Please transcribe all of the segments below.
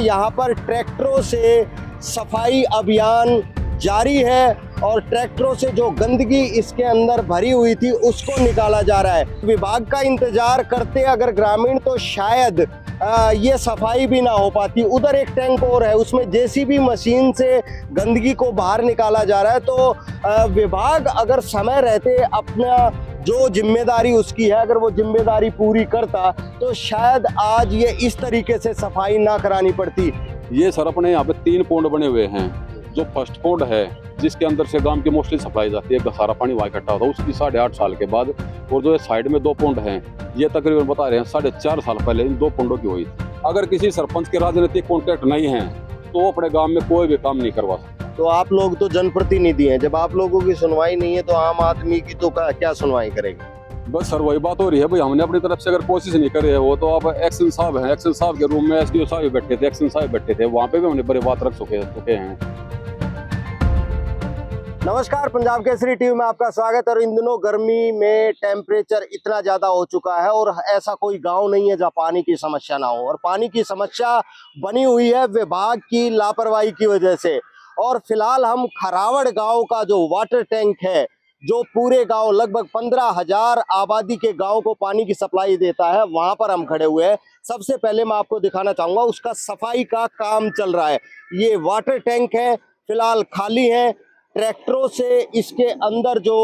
यहाँ पर ट्रैक्टरों से सफाई अभियान जारी है और ट्रैक्टरों से जो गंदगी इसके अंदर भरी हुई थी उसको निकाला जा रहा है। विभाग का इंतजार करते अगर ग्रामीण तो शायद ये सफाई भी ना हो पाती। उधर एक टैंक और है, उसमें जेसीबी मशीन से गंदगी को बाहर निकाला जा रहा है। तो विभाग अगर समय रहते अपना जो जिम्मेदारी उसकी है, अगर वो जिम्मेदारी पूरी करता तो शायद आज ये इस तरीके से सफाई ना करानी पड़ती। ये सर अपने यहाँ पे 3 पौंड बने हुए हैं। जो फर्स्ट पौंड है जिसके अंदर से गांव की मोस्टली सप्लाई जाती है, सारा पानी वहाँ इकट्ठा होता है, उसकी 8.5 साल के बाद। और जो साइड में 2 पौंड हैं, ये तकरीबन बता रहे हैं 4.5 साल पहले इन 2 पौंडों की हुई थी। अगर किसी सरपंच के राजनीतिक कॉन्टैक्ट नहीं है तो वो अपने गाँव में कोई भी काम नहीं करवा सकता। तो आप लोग तो जनप्रतिनिधि हैं, जब आप लोगों की सुनवाई नहीं है तो आम आदमी की तो क्या सुनवाई करेगी? बस सर वही बात हो रही है भाई, हमने अपनी तरफ से अगर कोशिश नहीं करी है वो तो आप एक्शन साहब हैं, एक्शन साहब के रूम में एसडीओ साहब बैठे थे, एक्शन साहब बैठे थे, वहाँ पे भी हमने बड़ी बात रख चुके हैं। नमस्कार, पंजाब केसरी टीवी में आपका स्वागत है। और इन दिनों गर्मी में टेम्परेचर इतना ज़्यादा हो चुका है और ऐसा कोई गांव नहीं है जहां पानी की समस्या ना हो, और पानी की समस्या बनी हुई है विभाग की लापरवाही की वजह से। और फिलहाल हम खरावड़ गांव का जो वाटर टैंक है, जो पूरे गांव लगभग 15,000 आबादी के गांव को पानी की सप्लाई देता है, वहां पर हम खड़े हुए हैं। सबसे पहले मैं आपको दिखाना चाहूँगा, उसका सफाई का काम चल रहा है। ये वाटर टैंक है, फिलहाल खाली है। ट्रैक्टरों से इसके अंदर जो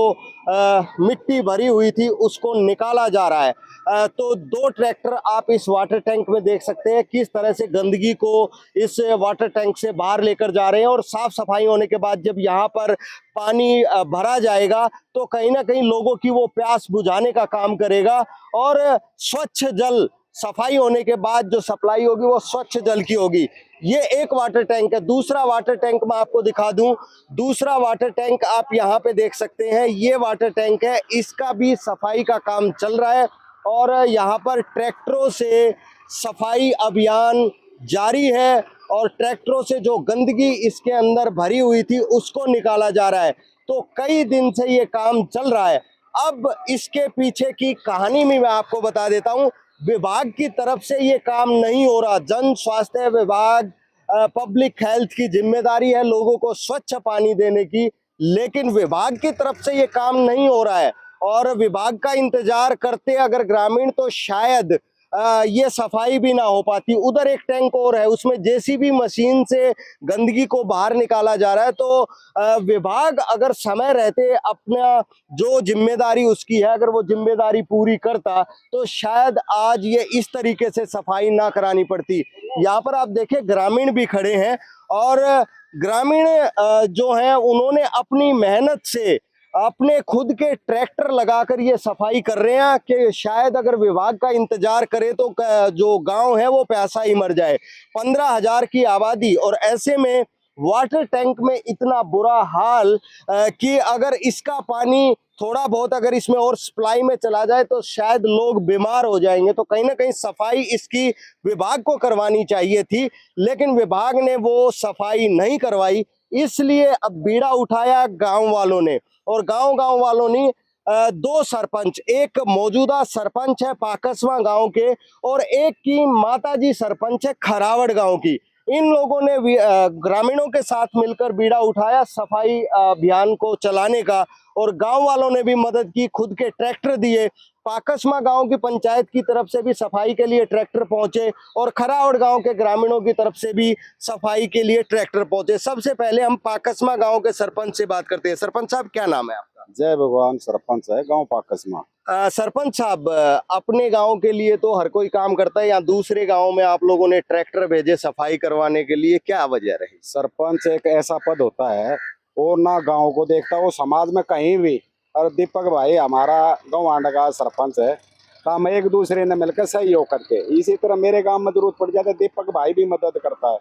मिट्टी भरी हुई थी उसको निकाला जा रहा है। तो 2 ट्रैक्टर आप इस वाटर टैंक में देख सकते हैं किस तरह से गंदगी को इस वाटर टैंक से बाहर लेकर जा रहे हैं। और साफ सफाई होने के बाद जब यहाँ पर पानी भरा जाएगा तो कहीं ना कहीं लोगों की वो प्यास बुझाने का काम करेगा। और स्वच्छ जल, सफाई होने के बाद जो सप्लाई होगी वो स्वच्छ जल की होगी। ये एक वाटर टैंक है। दूसरा वाटर टैंक मैं आपको दिखा दूं, दूसरा वाटर टैंक आप यहाँ पे देख सकते हैं। ये वाटर टैंक है, इसका भी सफाई का काम चल रहा है और यहाँ पर ट्रैक्टरों से सफाई अभियान जारी है और ट्रैक्टरों से जो गंदगी इसके अंदर भरी हुई थी उसको निकाला जा रहा है। तो कई दिन से ये काम चल रहा है। अब इसके पीछे की कहानी भी मैं आपको बता देता हूँ। विभाग की तरफ से ये काम नहीं हो रहा। जन स्वास्थ्य विभाग, पब्लिक हेल्थ की जिम्मेदारी है लोगों को स्वच्छ पानी देने की, लेकिन विभाग की तरफ से ये काम नहीं हो रहा है। और विभाग का इंतजार करते अगर ग्रामीण तो शायद ये सफाई भी ना हो पाती। उधर एक टैंक और है, उसमें जेसीबी मशीन से गंदगी को बाहर निकाला जा रहा है। तो विभाग अगर समय रहते अपना जो जिम्मेदारी उसकी है, अगर वो जिम्मेदारी पूरी करता तो शायद आज ये इस तरीके से सफाई ना करानी पड़ती। यहाँ पर आप देखें ग्रामीण भी खड़े हैं और ग्रामीण जो हैं उन्होंने अपनी मेहनत से अपने खुद के ट्रैक्टर लगाकर ये सफाई कर रहे हैं कि शायद अगर विभाग का इंतजार करे तो जो गांव है वो प्यासा ही मर जाए। 15,000 की आबादी और ऐसे में वाटर टैंक में इतना बुरा हाल कि अगर इसका पानी थोड़ा बहुत अगर इसमें और सप्लाई में चला जाए तो शायद लोग बीमार हो जाएंगे। तो कहीं ना कहीं सफाई इसकी विभाग को करवानी चाहिए थी, लेकिन विभाग ने वो सफाई नहीं करवाई। इसलिए अब बीड़ा उठाया गांव वालों ने, और गांव वालों ने 2 सरपंच, एक मौजूदा सरपंच है पाकसवा गांव के और एक की माताजी सरपंच है खरावड़ गांव की। इन लोगों ने ग्रामीणों के साथ मिलकर बीड़ा उठाया सफाई अभियान को चलाने का, और गांव वालों ने भी मदद की, खुद के ट्रैक्टर दिए। पाकसमा गांव की पंचायत की तरफ से भी सफाई के लिए ट्रैक्टर पहुंचे और खरावड़ गांव के ग्रामीणों की तरफ से भी सफाई के लिए ट्रैक्टर पहुंचे। सबसे पहले हम पाकसमा गांव के सरपंच से बात करते हैं। सरपंच साहब, क्या नाम है आपका? जय भगवान, सरपंच है गांव पाकसमा। सरपंच साहब, अपने गांव के लिए तो हर कोई काम करता है, या दूसरे गांव में आप लोगों ने ट्रैक्टर भेजे सफाई करवाने के लिए, क्या वजह रही? सरपंच एक ऐसा पद होता है और ना गांव को देखता, वो समाज में कहीं भी। और दीपक भाई हमारा गौवांड का सरपंच है, तो हम एक दूसरे ने मिलकर सहयोग करते। इसी तरह मेरे गांव में जरूरत पड़ जाए तो दीपक भाई भी मदद करता है।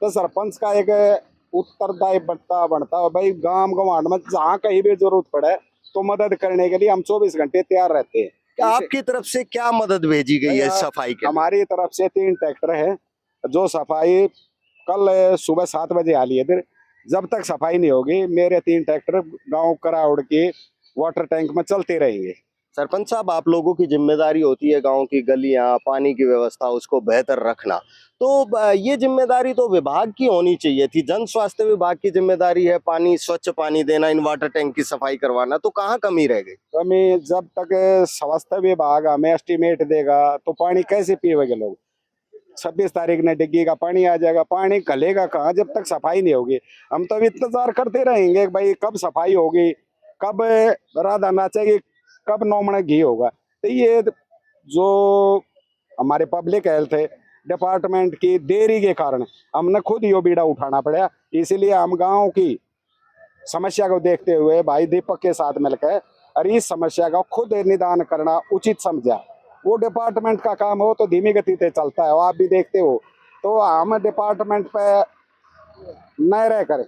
तो सरपंच का एक उत्तरदायी बनता है भाई, गांव गौवांड में जहाँ कहीं भी जरूरत पड़े तो मदद करने के लिए हम 24 घंटे तैयार रहते हैं। आपकी तरफ से क्या मदद भेजी गई है सफाई के? हमारी तरफ से 3 ट्रैक्टर है जो सफाई कल सुबह 7 बजे आ लिए। फिर जब तक सफाई नहीं होगी मेरे 3 ट्रैक्टर गांव कराउड़ के वाटर टैंक में चलते रहेंगे। सरपंच साहब, आप लोगों की जिम्मेदारी होती है गांव की गलियां, पानी की व्यवस्था, उसको बेहतर रखना। तो ये जिम्मेदारी तो विभाग की होनी चाहिए थी, जन स्वास्थ्य विभाग की जिम्मेदारी है पानी, स्वच्छ पानी देना, इन वाटर टैंक की सफाई करवाना, तो कहाँ कमी रह गई? तो हमें जब तक स्वास्थ्य विभाग हमें एस्टिमेट देगा तो पानी कैसे पिएंगे लोग? 26 तारीख ने डिग्गी का पानी आ जाएगा, पानी गलेगा कहाँ जब तक सफाई नहीं होगी? हम तो इंतजार करते रहेंगे भाई कब सफाई होगी, कब राधा नाचेगी, कब 9 मण घी होगा। तो ये जो हमारे पब्लिक हेल्थ है डिपार्टमेंट की देरी के कारण हमने खुद यो बीड़ा उठाना पड़ा। इसीलिए हम गांव की समस्या को देखते हुए भाई दीपक के साथ मिलकर और इस समस्या का खुद निदान करना उचित समझा। वो डिपार्टमेंट का काम हो तो धीमी गति से चलता है, वो आप भी देखते हो। तो हम डिपार्टमेंट पे न रह कर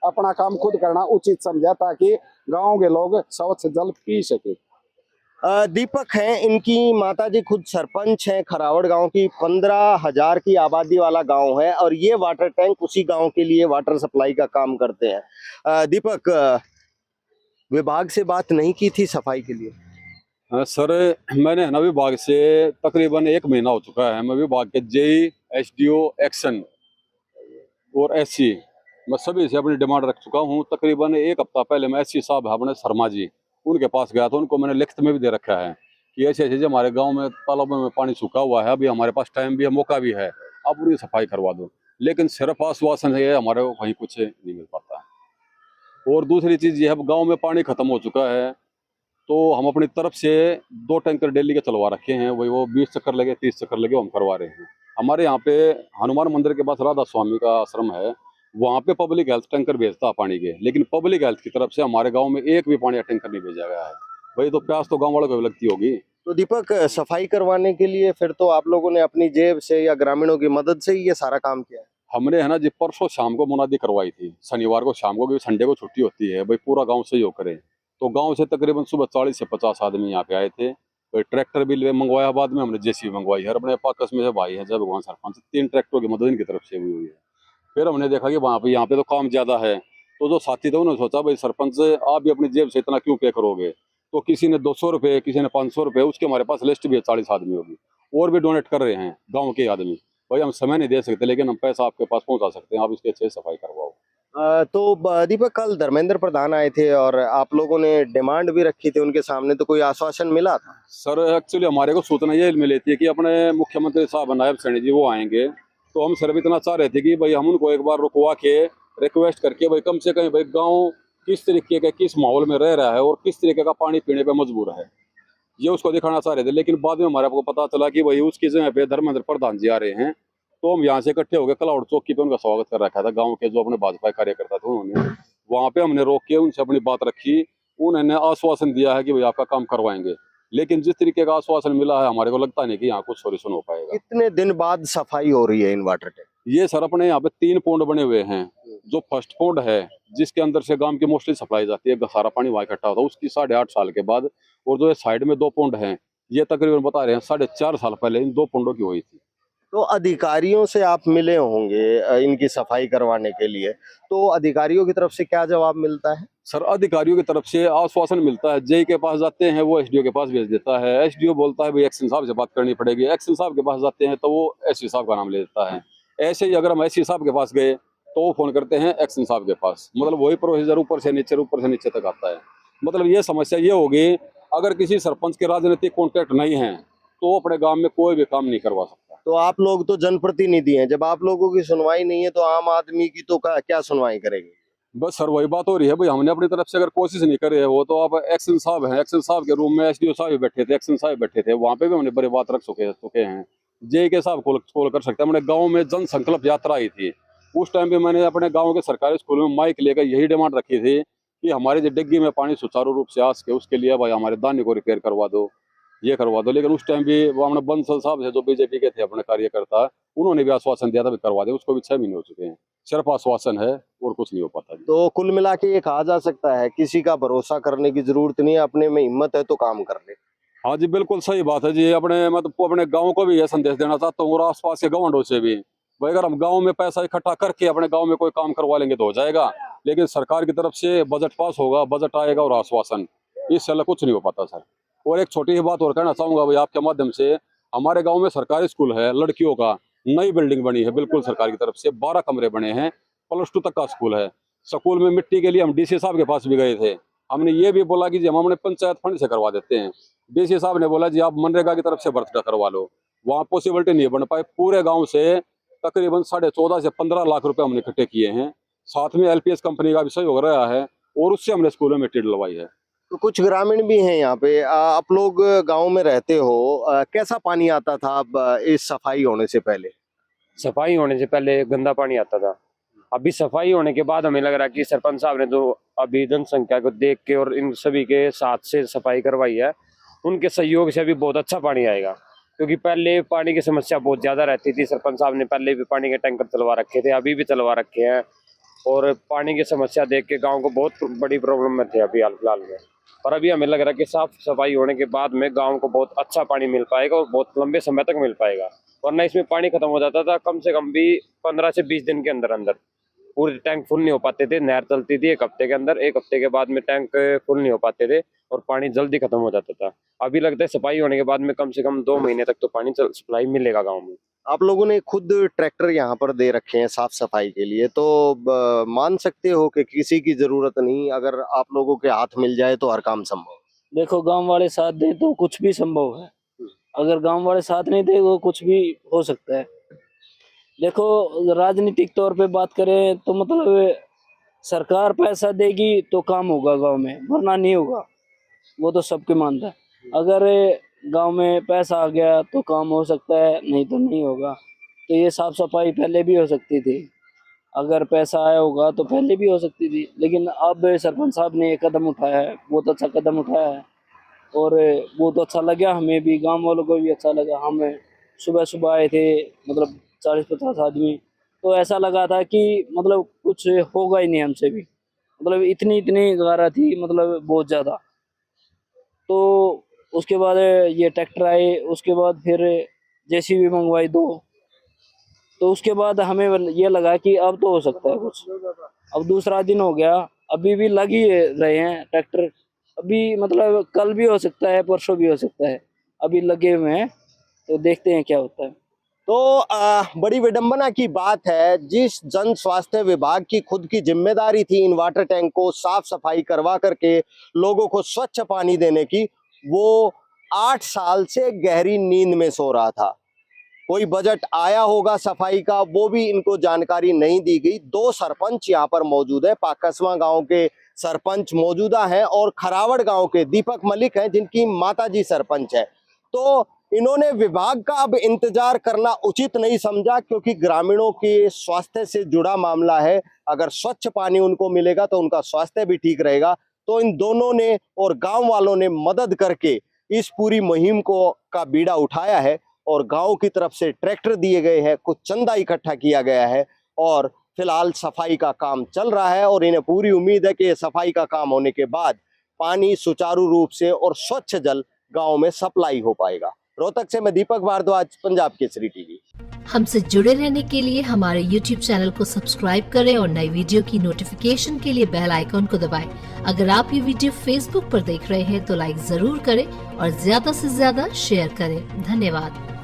अपना काम खुद करना उचित समझा ताकि गांव के लोग स्वच्छ जल पी सके। दीपक हैं, इनकी माताजी खुद सरपंच हैं खरावड़ गांव की। 15,000 की आबादी वाला गांव है और ये वाटर टैंक उसी गांव के लिए वाटर सप्लाई का काम करते हैं। दीपक, विभाग से बात नहीं की थी सफाई के लिए? सर मैंने है ना विभाग से तकरीबन 1 महीना हो चुका है। मैं विभाग के जेई, एसडीओ, एक्शन और एससी मैं सभी से अपनी डिमांड रख चुका हूँ। तकरीबन 1 हफ्ता पहले मैं एससी साहब अपने शर्मा जी उनके पास गया था। उनको मैंने लिखित में भी दे रखा है कि ऐसे ऐसे हमारे गांव में तालाबों में पानी सूखा हुआ है, अभी हमारे पास टाइम भी है, मौका भी है, आप पूरी सफाई करवा दो। लेकिन सिर्फ आश्वासन है, हमारे को कहीं कुछ नहीं मिल पाता है। और दूसरी चीज़ ये है, गाँव में पानी खत्म हो चुका है तो हम अपनी तरफ से 2 टैंकर डेली के चलवा रखे हैं। वही वो 20 चक्कर लगे, 30 चक्कर लगे, हम करवा रहे हैं। हमारे यहाँ पे हनुमान मंदिर के पास राधा स्वामी का आश्रम है, वहाँ पे पब्लिक हेल्थ टैंकर भेजता है पानी के, लेकिन पब्लिक हेल्थ की तरफ से हमारे गांव में एक भी पानी का टैंकर नहीं भेजा गया है। भाई तो प्यास तो गांव वालों को भी लगती होगी। तो दीपक, सफाई करवाने के लिए फिर तो आप लोगों ने अपनी जेब से या ग्रामीणों की मदद से ही ये सारा काम किया है? हमने है ना जी परसों शाम को मुनादी करवाई थी, शनिवार को शाम को, क्योंकि संडे को छुट्टी होती है, भाई पूरा गाँव सहयोग करे। तो गांव से तकरीबन सुबह 40 से 50 आदमी यहाँ पे आए थे। ट्रैक्टर भी मंगवाया, बाद में हमने जेसीबी मंगवाई है। अपने पाकस में से भाई है जब भगवान सरपंच, 3 ट्रैक्टरों की मदद इनकी तरफ से हुई है। फिर हमने देखा कि वहाँ पे यहाँ पे तो काम ज्यादा है, तो जो साथी थे उन्होंने सोचा भाई सरपंच आप भी अपनी जेब से इतना क्यों पे करोगे? तो किसी ने 200 रुपये, किसी ने 500 रुपये, उसके हमारे पास लिस्ट भी है, 40 आदमी होगी, और भी डोनेट कर रहे हैं गाँव के आदमी। भाई हम समय नहीं दे सकते लेकिन हम पैसा आपके पास पहुँचा सकते हैं, आप इसकी अच्छे से सफाई करवाओ। दीपक, कल धर्मेंद्र प्रधान आए थे और आप लोगों ने डिमांड भी रखी थी उनके सामने, तो कोई आश्वासन मिला था? सर एक्चुअली हमारे को सूचना ये मिली थी कि अपने मुख्यमंत्री साहब नायब सैनी जी वो आएंगे, तो हम सिर्फ इतना चाह रहे थे कि भाई हम उनको एक बार रुकवा के रिक्वेस्ट करके भाई कम से कम भाई गांव किस तरीके का, किस माहौल में रह रहा है और किस तरीके का पानी पीने पे मजबूर है, ये उसको दिखाना चाह रहे थे। लेकिन बाद में हमारे को पता चला कि भाई उसकी जगह पे धर्मेंद्र प्रधान जी आ रहे हैं। तो हम यहाँ से इकट्ठे हो गए, कलाउड चौकी पे उनका स्वागत कर रखा था। गाँव के जो अपने भाजपा कार्यकर्ता थे उन्होंने वहाँ पे हमने रोक के उनसे अपनी बात रखी। उन्होंने आश्वासन दिया है कि भाई आपका काम करवाएंगे, लेकिन जिस तरीके का आश्वासन मिला है हमारे को लगता नहीं कि यहाँ कुछ सोल्यूशन हो पाएगा। कितने दिन बाद सफाई हो रही है इन वाटर टैंक? ये सर अपने यहाँ पे 3 पौंड बने हुए हैं। जो फर्स्ट पौंड है जिसके अंदर से गांव की मोस्टली सप्लाई जाती है, सारा पानी वहाँ इकट्ठा होता है, उसकी 8.5 साल के बाद। और जो साइड में 2 पौंड हैं, ये तकरीबन बता रहे हैं 4.5 साल पहले इन 2 पौंडों की हुई थी। तो अधिकारियों से आप मिले होंगे इनकी सफाई करवाने के लिए, तो अधिकारियों की तरफ से क्या जवाब मिलता है? सर अधिकारियों की तरफ से आश्वासन मिलता है, जेई के पास जाते हैं वो एसडीओ के पास भेज देता है, एसडीओ बोलता है भाई एक्शन साहब से बात करनी पड़ेगी, एक्शन साहब के पास जाते हैं तो वो एसपी साहब का नाम ले देता है। ऐसे ही अगर हम एसपी साहब के पास गए तो वो फोन करते हैं एक्शन साहब के पास, मतलब वही प्रोसीजर ऊपर से नीचे तक आता है। मतलब ये समस्या ये होगी, अगर किसी सरपंच के राजनीतिक कॉन्टैक्ट नहीं है तो वो अपने गाँव में कोई भी काम नहीं करवा सकता। तो आप लोग तो जनप्रतिनिधि हैं, जब आप लोगों की सुनवाई नहीं है तो आम आदमी की तो क्या सुनवाई करेंगे? बस सर वही बात हो रही है भाई, हमने अपनी तरफ से अगर कोशिश नहीं करे वो तो आप एक्शन साहब हैं, एक्शन साहब के रूम में एसडीओ साहब भी बैठे थे, एक्शन साहब बैठे थे, वहाँ पे भी हमने बड़ी बात रख चुके हैं। जे के साहब कॉल कर सकते हैं। हमने गांव में जन संकल्प यात्रा आई थी, उस टाइम पे मैंने अपने गांव के सरकारी स्कूल में माइक लेकर यही डिमांड रखी थी कि हमारे जो डिग्गी में पानी सुचारू रूप से आ सके उसके लिए भाई हमारे दाने को रिपेयर करवा दो, ये करवा दो। लेकिन उस टाइम भी वो हमने बंसल साहब से जो बीजेपी के थे अपने कार्यकर्ता, उन्होंने भी आश्वासन दिया था भी करवा दे, उसको भी 6 महीने हो चुके हैं, सिर्फ आश्वासन है और कुछ नहीं हो पाता। तो कुल मिला के ये कहा जा सकता है किसी का भरोसा करने की जरूरत नहीं है, अपने में हिम्मत है तो काम कर ले। हाँ जी बिल्कुल सही बात है जी। अपने मतलब अपने गाँव को भी यह संदेश देना चाहता हूँ और आसपास के गाँवों से भी, भाई अगर हम गाँव में पैसा इकट्ठा करके अपने गाँव में कोई काम करवा लेंगे तो हो जाएगा, लेकिन सरकार की तरफ से बजट पास होगा, बजट आएगा और आश्वासन, इससे अलग कुछ नहीं हो पाता सर। और एक छोटी सी बात और कहना चाहूंगा भाई आपके माध्यम से, हमारे गांव में सरकारी स्कूल है लड़कियों का, नई बिल्डिंग बनी है बिल्कुल सरकार की तरफ से, 12 कमरे बने हैं, +2 तक का स्कूल है। स्कूल में मिट्टी के लिए हम डीसी साहब के पास भी गए थे, हमने ये भी बोला कि जी हम अपने पंचायत फंड से करवा देते हैं। डीसी साहब ने बोला जी आप मनरेगा की तरफ से बर्थडे करवा लो, वहाँ पॉसिबिलिटी नहीं बन पाए। पूरे गांव से तकरीबन 14.5 से 15 लाख रुपए हमने इकट्ठे किए हैं, साथ में LPS कंपनी का भी सहयोग रहा है और उससे हमने स्कूल में मिट्टी डलवाई है। तो कुछ ग्रामीण भी हैं यहाँ पे, आप लोग गांव में रहते हो, कैसा पानी आता था अब इस सफाई होने से पहले? सफाई होने से पहले गंदा पानी आता था। अभी सफाई होने के बाद हमें लग रहा है कि सरपंच साहब ने जो अभी जनसंख्या को देख के और इन सभी के साथ से सफाई करवाई है, उनके सहयोग से अभी बहुत अच्छा पानी आएगा। क्योंकि पहले पानी की समस्या बहुत ज्यादा रहती थी, सरपंच साहब ने पहले भी पानी के टैंकर चलवा रखे थे, अभी भी चलवा रखे हैं, और पानी की समस्या देख के गाँव को बहुत बड़ी प्रॉब्लम में थे अभी हाल फिलहाल में। और अभी हमें लग रहा है कि साफ सफाई होने के बाद में गाँव को बहुत अच्छा पानी मिल पाएगा और बहुत लंबे समय तक मिल पाएगा। वरना इसमें पानी खत्म हो जाता था कम से कम भी 15 से 20 दिन के अंदर अंदर, पूरे टैंक फुल नहीं हो पाते थे। नहर चलती थी 1 हफ्ते के अंदर, 1 हफ्ते के बाद में टैंक फुल नहीं हो पाते थे और पानी जल्दी खत्म हो जाता था। अभी लगता है सफाई होने के बाद में कम से कम 2 महीने तक तो पानी सप्लाई मिलेगा गाँव में। आप लोगों ने खुद ट्रैक्टर यहाँ पर दे रखे हैं साफ सफाई के लिए, तो मान सकते हो कि किसी की जरूरत नहीं, अगर आप लोगों के हाथ मिल जाए तो हर काम संभव है। देखो गांव वाले साथ दे तो कुछ भी संभव है, अगर गांव वाले साथ नहीं दे तो कुछ भी हो सकता है। देखो राजनीतिक तौर पे बात करें तो मतलब सरकार पैसा देगी तो काम होगा गांव में, वरना नहीं होगा, वो तो सबके मानता है। अगर गांव में पैसा आ गया तो काम हो सकता है, नहीं तो नहीं होगा। तो ये साफ सफाई पहले भी हो सकती थी, अगर पैसा आया होगा तो पहले भी हो सकती थी, लेकिन अब सरपंच साहब ने ये कदम उठाया है, बहुत अच्छा कदम उठाया है और बहुत अच्छा लगा हमें भी, गांव वालों को भी अच्छा लगा। हम सुबह सुबह आए थे, मतलब 40-50 आदमी, तो ऐसा लगा था कि मतलब कुछ होगा ही नहीं हमसे भी, मतलब इतनी गारा थी, मतलब बहुत ज़्यादा। तो उसके बाद ये ट्रैक्टर आए, उसके बाद फिर JCB मंगवाई 2, तो उसके बाद हमें ये लगा कि अब तो हो सकता है कुछ। अब दूसरा दिन हो गया, अभी भी लग ही रहे हैं ट्रैक्टर, अभी मतलब कल भी हो सकता है, परसों भी हो सकता है, अभी लगे हुए हैं, तो देखते हैं क्या होता है। तो बड़ी विडंबना की बात है, जिस जन स्वास्थ्य विभाग की खुद की जिम्मेदारी थी इन वाटर टैंक को साफ सफाई करवा करके लोगों को स्वच्छ पानी देने की, वो 8 साल से गहरी नींद में सो रहा था। कोई बजट आया होगा सफाई का, वो भी इनको जानकारी नहीं दी गई। 2 सरपंच यहाँ पर मौजूद है, पाकसवा गांव के सरपंच मौजूदा हैं और खरावड़ गांव के दीपक मलिक हैं, जिनकी माताजी सरपंच है। तो इन्होंने विभाग का अब इंतजार करना उचित नहीं समझा, क्योंकि ग्रामीणों के स्वास्थ्य से जुड़ा मामला है। अगर स्वच्छ पानी उनको मिलेगा तो उनका स्वास्थ्य भी ठीक रहेगा। तो इन दोनों ने और गांव वालों ने मदद करके इस पूरी मुहिम को का बीड़ा उठाया है और गांव की तरफ से ट्रैक्टर दिए गए हैं, कुछ चंदा इकट्ठा किया गया है और फिलहाल सफाई का काम चल रहा है। और इन्हें पूरी उम्मीद है कि सफाई का काम होने के बाद पानी सुचारू रूप से और स्वच्छ जल गांव में सप्लाई हो पाएगा। रोहतक से मैं दीपक भारद्वाज, पंजाब केसरी टीवी। हमसे जुड़े रहने के लिए हमारे YouTube चैनल को सब्सक्राइब करें और नई वीडियो की नोटिफिकेशन के लिए बेल आइकॉन को दबाएं। अगर आप ये वीडियो Facebook पर देख रहे हैं तो लाइक जरूर करें और ज्यादा से ज्यादा शेयर करें। धन्यवाद।